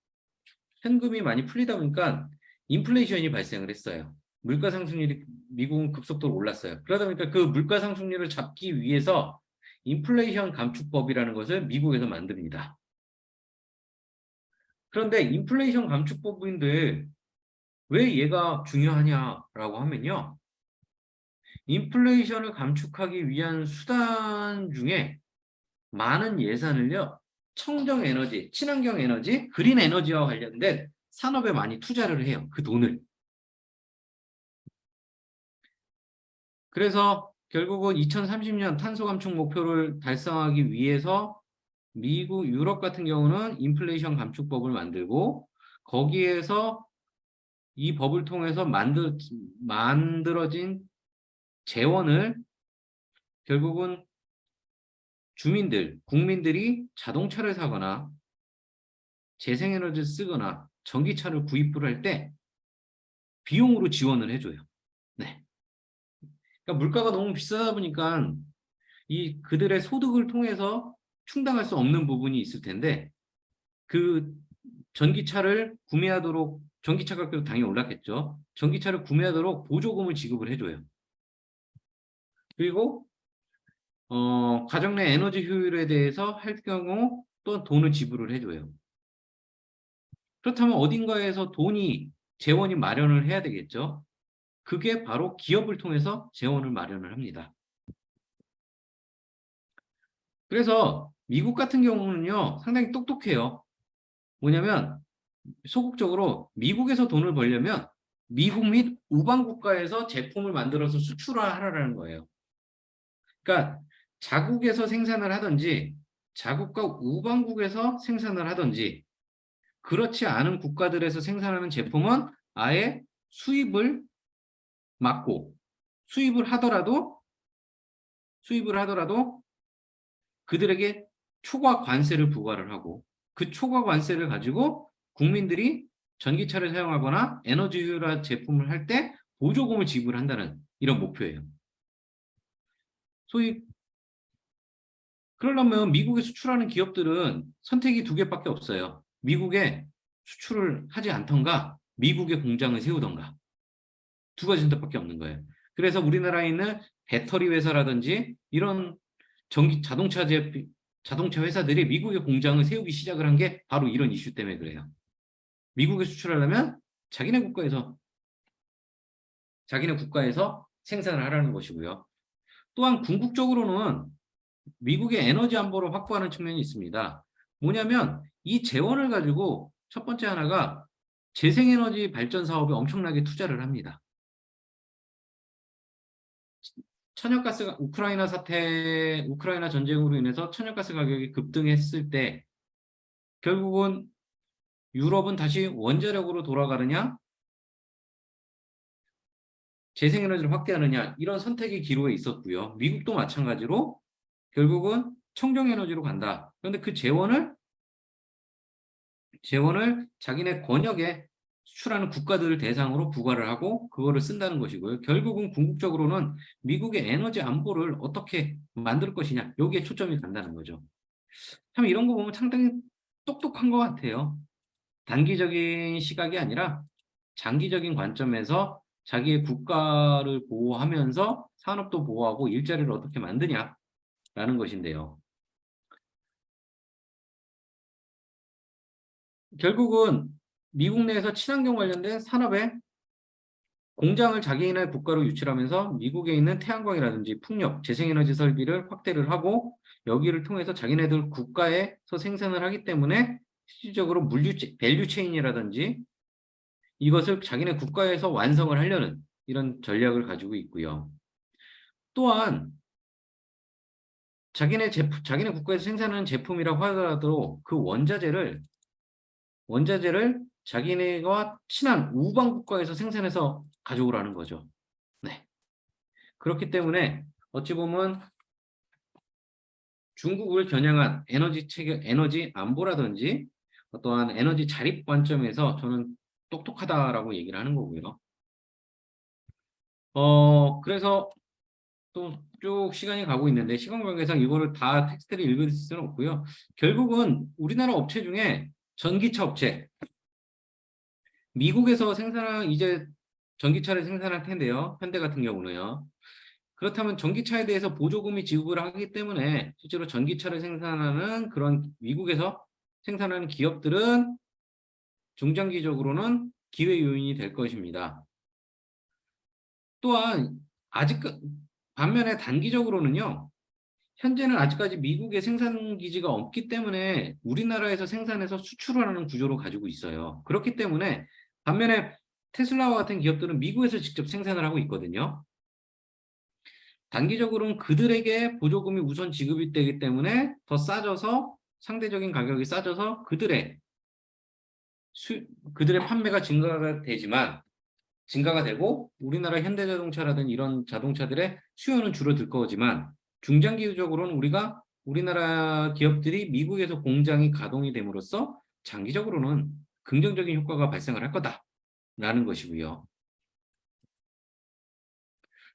현금이 많이 풀리다 보니까 인플레이션이 발생을 했어요. 물가 상승률이 미국은 급속도로 올랐어요. 그러다 보니까 그 물가 상승률을 잡기 위해서 인플레이션 감축법이라는 것을 미국에서 만듭니다. 그런데 인플레이션 감축법인데 왜 얘가 중요하냐라고 하면요. 인플레이션을 감축하기 위한 수단 중에 많은 예산을요. 청정 에너지, 친환경 에너지, 그린 에너지와 관련된 산업에 많이 투자를 해요. 그 돈을. 그래서 결국은 2030년 탄소 감축 목표를 달성하기 위해서 미국, 유럽 같은 경우는 인플레이션 감축법을 만들고 거기에서 이 법을 통해서 만들어진 재원을 결국은 국민들이 자동차를 사거나 재생에너지를 쓰거나 전기차를 구입을 할 때 비용으로 지원을 해줘요. 네. 그러니까 물가가 너무 비싸다 보니까 그들의 소득을 통해서 충당할 수 없는 부분이 있을 텐데 그 전기차를 구매하도록 전기차 가격도 당연히 올랐겠죠. 전기차를 구매하도록 보조금을 지급을 해줘요. 그리고 가정 내 에너지 효율에 대해서 할 경우 또 돈을 지불을 해줘요. 그렇다면 어딘가에서 재원이 마련을 해야 되겠죠. 그게 바로 기업을 통해서 재원을 마련을 합니다. 그래서 미국 같은 경우는요, 상당히 똑똑해요. 뭐냐면 소극적으로 미국에서 돈을 벌려면 미국 및 우방 국가에서 제품을 만들어서 수출하라는 거예요. 그러니까 자국에서 생산을 하든지 자국과 우방국에서 생산을 하든지 그렇지 않은 국가들에서 생산하는 제품은 아예 수입을 막고 수입을 하더라도 그들에게 초과 관세를 부과를 하고 그 초과 관세를 가지고 국민들이 전기차를 사용하거나 에너지 효율화 제품을 할 때 보조금을 지불한다는 이런 목표예요. 소위 그러려면 미국에 수출하는 기업들은 선택이 두 개밖에 없어요. 미국에 수출을 하지 않던가 미국에 공장을 세우던가 두 가지 선택밖에 없는 거예요. 그래서 우리나라에 있는 배터리 회사라든지 이런 자동차 회사들이 미국에 공장을 세우기 시작을 한 게 바로 이런 이슈 때문에 그래요. 미국에 수출하려면 자기네 국가에서 생산을 하라는 것이고요. 또한 궁극적으로는 미국의 에너지 안보를 확보하는 측면이 있습니다. 뭐냐면 이 재원을 가지고 첫 번째 하나가 재생에너지 발전 사업에 엄청나게 투자를 합니다. 우크라이나 전쟁으로 인해서 천연가스 가격이 급등했을 때 결국은 유럽은 다시 원자력으로 돌아가느냐, 재생에너지를 확대하느냐 이런 선택의 기로에 있었고요. 미국도 마찬가지로 결국은 청정에너지로 간다. 그런데 그 재원을 자기네 권역에 수출하는 국가들을 대상으로 부과를 하고 그거를 쓴다는 것이고요. 결국은 궁극적으로는 미국의 에너지 안보를 어떻게 만들 것이냐 여기에 초점이 간다는 거죠. 참 이런 거 보면 상당히 똑똑한 것 같아요. 단기적인 시각이 아니라 장기적인 관점에서 자기의 국가를 보호하면서 산업도 보호하고 일자리를 어떻게 만드냐라는 것인데요. 결국은 미국 내에서 친환경 관련된 산업에 공장을 자기네 국가로 유치하면서 미국에 있는 태양광이라든지 풍력, 재생에너지 설비를 확대를 하고 여기를 통해서 자기네들 국가에서 생산을 하기 때문에 실질적으로 밸류체인이라든지 이것을 자기네 국가에서 완성을 하려는 이런 전략을 가지고 있고요. 또한 자기네 국가에서 생산하는 제품이라고 하더라도 그 원자재를 자기네가 친한 우방 국가에서 생산해서 가져오라는 거죠. 네. 그렇기 때문에 어찌 보면 중국을 겨냥한 에너지 안보라든지 어떠한 에너지 자립 관점에서 저는 똑똑하다라고 얘기를 하는 거고요. 그래서 또 쭉 시간이 가고 있는데 시간 관계상 이거를 다 텍스트를 읽을 수는 없고요. 결국은 우리나라 업체 중에 전기차 업체, 미국에서 생산한 이제 전기차를 생산할 텐데요. 현대 같은 경우는요. 그렇다면 전기차에 대해서 보조금이 지급을 하기 때문에 실제로 전기차를 생산하는 그런 미국에서 생산하는 기업들은 중장기적으로는 기회 요인이 될 것입니다. 또한 아직 반면에 단기적으로는요. 현재는 아직까지 미국에 생산 기지가 없기 때문에 우리나라에서 생산해서 수출을 하는 구조로 가지고 있어요. 그렇기 때문에 반면에 테슬라와 같은 기업들은 미국에서 직접 생산을 하고 있거든요. 단기적으로는 그들에게 보조금이 우선 지급이 되기 때문에 더 싸져서 상대적인 가격이 싸져서 그들의 판매가 증가가 되고 우리나라 현대자동차라든 이런 자동차들의 수요는 줄어들 거지만 중장기적으로는 우리나라 기업들이 미국에서 공장이 가동이 됨으로써 장기적으로는 긍정적인 효과가 발생을 할 거다라는 것이고요.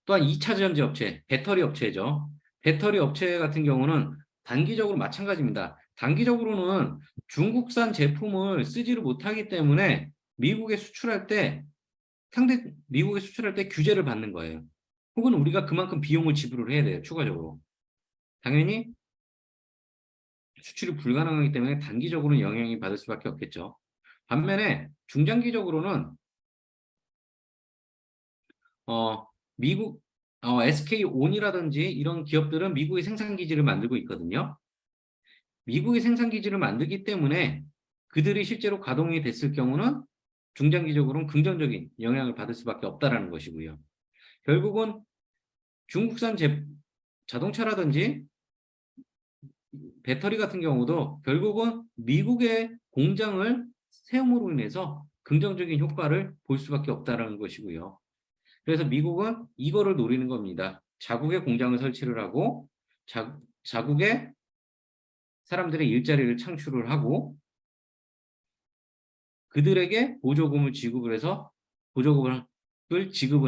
또한 2차 전지 업체, 배터리 업체죠. 배터리 업체 같은 경우는 단기적으로 마찬가지입니다. 단기적으로는 중국산 제품을 쓰지를 못하기 때문에 미국에 수출할 때 규제를 받는 거예요. 혹은 우리가 그만큼 비용을 지불을 해야 돼요. 추가적으로. 당연히 수출이 불가능하기 때문에 단기적으로는 영향이 받을 수밖에 없겠죠. 반면에 중장기적으로는 미국 SK온이라든지 이런 기업들은 미국의 생산 기지를 만들고 있거든요. 미국의 생산 기지를 만들기 때문에 그들이 실제로 가동이 됐을 경우는 중장기적으로는 긍정적인 영향을 받을 수밖에 없다라는 것이고요. 결국은 중국산 자동차라든지 배터리 같은 경우도 결국은 미국의 공장을 세움으로 인해서 긍정적인 효과를 볼 수밖에 없다라는 것이고요. 그래서 미국은 이거를 노리는 겁니다. 자국의 공장을 설치를 하고 자국의 사람들의 일자리를 창출을 하고 그들에게 보조금을 지급을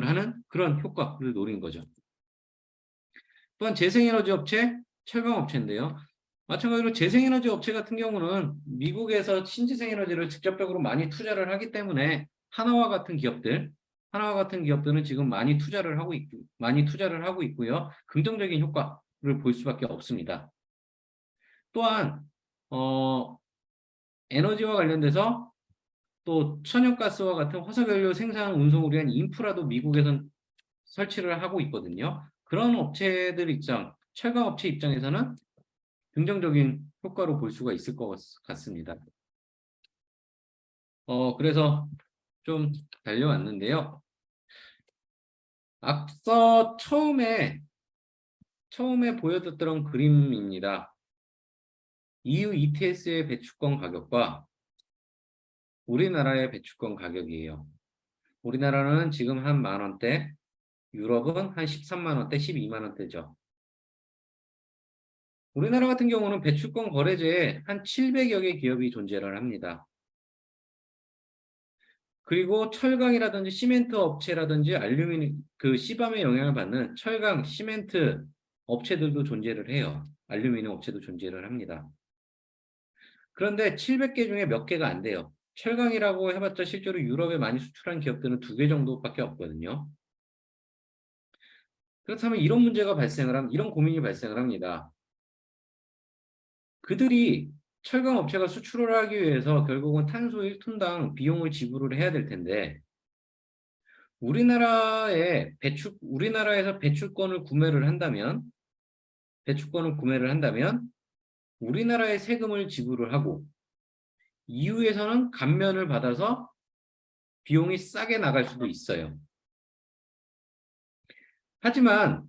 하는 그런 효과를 노린 거죠. 또한 재생에너지 업체, 철강업체인데요. 마찬가지로 재생에너지 업체 같은 경우는 미국에서 신재생에너지를 직접적으로 많이 투자를 하기 때문에 하나와 같은 기업들은 지금 많이 투자를 하고 있고요. 긍정적인 효과를 볼 수밖에 없습니다. 또한 에너지와 관련돼서 또 천연가스와 같은 화석연료 생산 운송을 위한 인프라도 미국에선 설치를 하고 있거든요. 그런 철강 업체 입장에서는 긍정적인 효과로 볼 수가 있을 것 같습니다. 그래서 좀 달려왔는데요. 앞서 처음에 보여드렸던 그림입니다. EU ETS의 배출권 가격과 우리나라의 배출권 가격이에요. 우리나라는 지금 한 10,000원대, 유럽은 한 13만원대, 12만원대죠. 우리나라 같은 경우는 배출권 거래제에 한 700여 개 기업이 존재를 합니다. 그리고 철강이라든지 시멘트 업체라든지 씨밤의 영향을 받는 철강, 시멘트 업체들도 존재를 해요. 알루미늄 업체도 존재를 합니다. 그런데 700개 중에 몇 개가 안 돼요. 철강이라고 해봤자 실제로 유럽에 많이 수출한 기업들은 2개 정도밖에 없거든요. 그렇다면 이런 고민이 발생을 합니다. 그들이 철강 업체가 수출을 하기 위해서 결국은 탄소 1톤당 비용을 지불을 해야 될 텐데 우리나라에서 배출권을 구매를 한다면 우리나라의 세금을 지불을 하고 EU에서는 감면을 받아서 비용이 싸게 나갈 수도 있어요. 하지만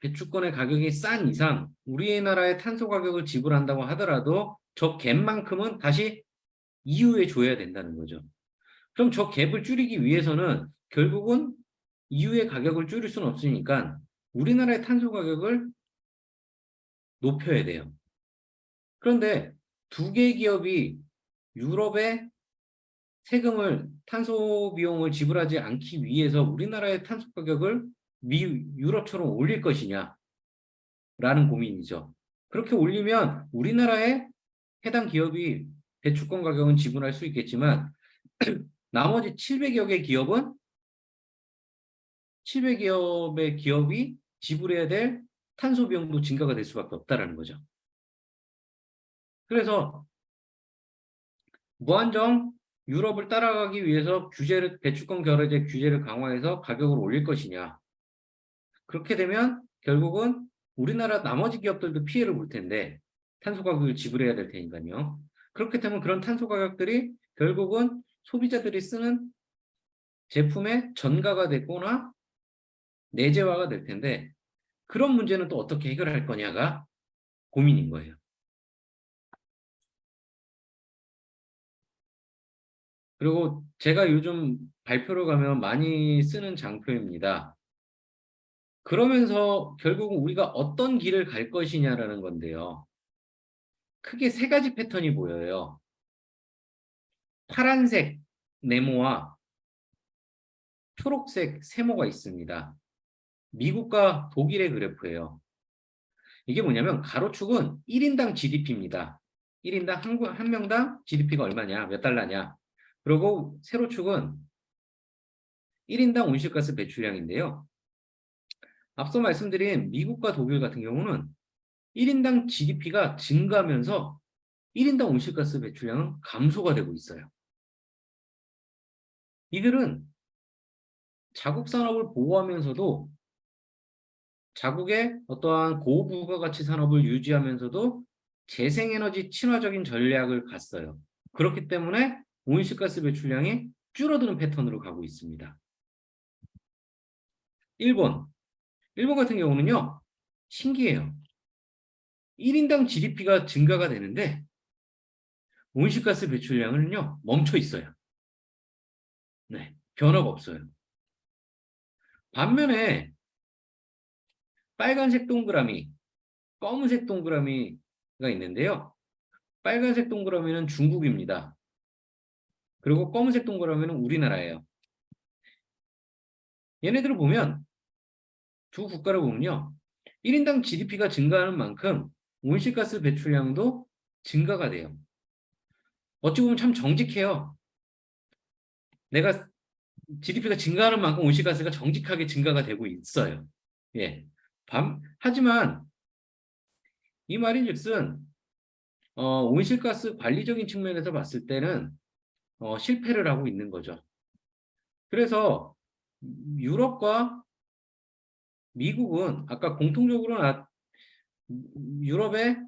배출권의 가격이 싼 이상 우리나라의 탄소 가격을 지불한다고 하더라도 저 갭만큼은 다시 EU에 줘야 된다는 거죠. 그럼 저 갭을 줄이기 위해서는 결국은 EU의 가격을 줄일 수는 없으니까 우리나라의 탄소 가격을 높여야 돼요. 그런데 2개 기업이 유럽의 탄소 비용을 지불하지 않기 위해서 우리나라의 탄소 가격을 유럽처럼 올릴 것이냐라는 고민이죠. 그렇게 올리면 우리나라의 해당 기업이 배출권 가격은 지불할 수 있겠지만 나머지 700여 개 기업은 700여의 기업이 지불해야 될 탄소 비용도 증가가 될 수밖에 없다라는 거죠. 그래서 무한정 유럽을 따라가기 위해서 배출권 결여제 규제를 강화해서 가격을 올릴 것이냐. 그렇게 되면 결국은 우리나라 나머지 기업들도 피해를 볼 텐데 탄소 가격을 지불해야 될 테니까요. 그렇게 되면 그런 탄소 가격들이 결국은 소비자들이 쓰는 제품의 전가가 되거나 내재화가 될 텐데 그런 문제는 또 어떻게 해결할 거냐가 고민인 거예요. 그리고 제가 요즘 발표를 가면 많이 쓰는 장표입니다. 그러면서 결국은 우리가 어떤 길을 갈 것이냐라는 건데요. 크게 세 가지 패턴이 보여요. 파란색 네모와 초록색 세모가 있습니다. 미국과 독일의 그래프예요. 이게 뭐냐면 가로축은 1인당 GDP입니다. 1인당 한 명당 GDP가 얼마냐, 몇 달러냐. 그리고 세로축은 1인당 온실가스 배출량인데요. 앞서 말씀드린 미국과 독일 같은 경우는 1인당 GDP가 증가하면서 1인당 온실가스 배출량은 감소가 되고 있어요. 이들은 자국 산업을 보호하면서도 자국의 어떠한 고부가가치 산업을 유지하면서도 재생에너지 친화적인 전략을 갔어요. 그렇기 때문에 온실가스 배출량이 줄어드는 패턴으로 가고 있습니다. 일본 같은 경우는요, 신기해요. 1인당 GDP가 증가가 되는데 온실가스 배출량은요, 멈춰 있어요. 네, 변화가 없어요. 반면에 빨간색 동그라미, 검은색 동그라미가 있는데요. 빨간색 동그라미는 중국입니다. 그리고 검은색 동그라미는 우리나라예요. 얘네들을 보면 두 국가를 보면요. 1인당 GDP가 증가하는 만큼 온실가스 배출량도 증가가 돼요. 어찌 보면 참 정직해요. 내가 GDP가 증가하는 만큼 온실가스가 정직하게 증가가 되고 있어요. 예. 하지만 이 말인즉슨 온실가스 관리적인 측면에서 봤을 때는 실패를 하고 있는 거죠. 그래서 유럽과 미국은 아까 공통적으로 유럽의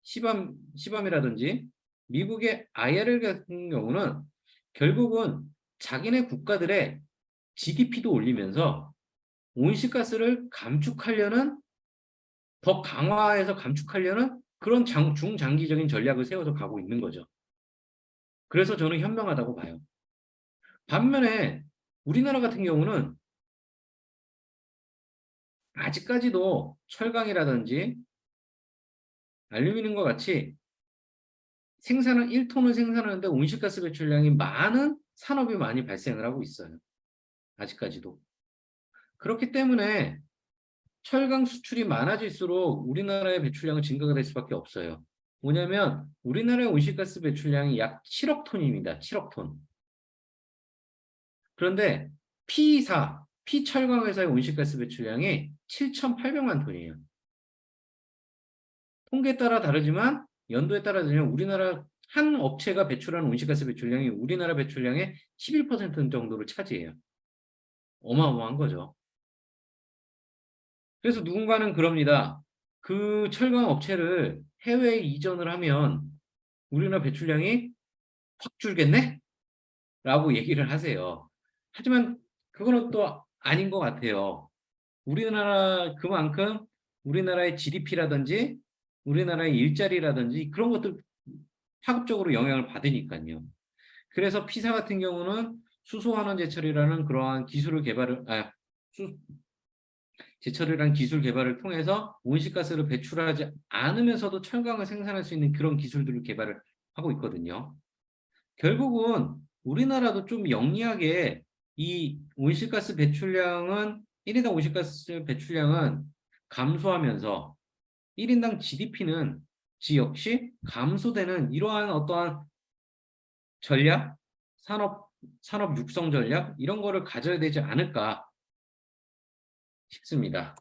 시밤이라든지 미국의 IRL 같은 경우는 결국은 자기네 국가들의 GDP도 올리면서 온실가스를 감축하려는 더 강화해서 감축하려는 그런 중장기적인 전략을 세워서 가고 있는 거죠. 그래서 저는 현명하다고 봐요. 반면에 우리나라 같은 경우는 아직까지도 철강이라든지 알루미늄과 같이 1톤을 생산하는데 온실가스 배출량이 많은 산업이 많이 발생을 하고 있어요. 아직까지도. 그렇기 때문에 철강 수출이 많아질수록 우리나라의 배출량은 증가가 될 수밖에 없어요. 뭐냐면 우리나라의 온실가스 배출량이 약 7억 톤입니다. 7억 톤. 그런데 P철강 회사의 온실가스 배출량이 7,800만 톤이에요. 통계에 따라 다르지만 연도에 따라 다르면 우리나라 한 업체가 배출하는 온실가스 배출량이 우리나라 배출량의 11% 정도를 차지해요. 어마어마한 거죠. 그래서 누군가는 그럽니다. 그 철강 업체를 해외에 이전을 하면 우리나라 배출량이 확 줄겠네? 라고 얘기를 하세요. 하지만 그거는 또 아닌 것 같아요. 그만큼 우리나라의 GDP라든지 우리나라의 일자리라든지 그런 것들 파급적으로 영향을 받으니까요. 그래서 P사 같은 경우는 수소환원 제철이라는 그러한 제철이라는 기술 개발을 통해서 온실가스를 배출하지 않으면서도 철강을 생산할 수 있는 그런 기술들을 개발을 하고 있거든요. 결국은 우리나라도 좀 영리하게 이 온실가스 배출량은 1인당 온실가스 배출량은 감소하면서 1인당 GDP는 역시 감소되는 이러한 어떠한 전략, 산업 산업 육성 전략 이런 거를 가져야 되지 않을까 싶습니다.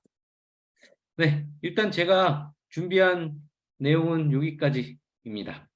네, 일단 제가 준비한 내용은 여기까지입니다.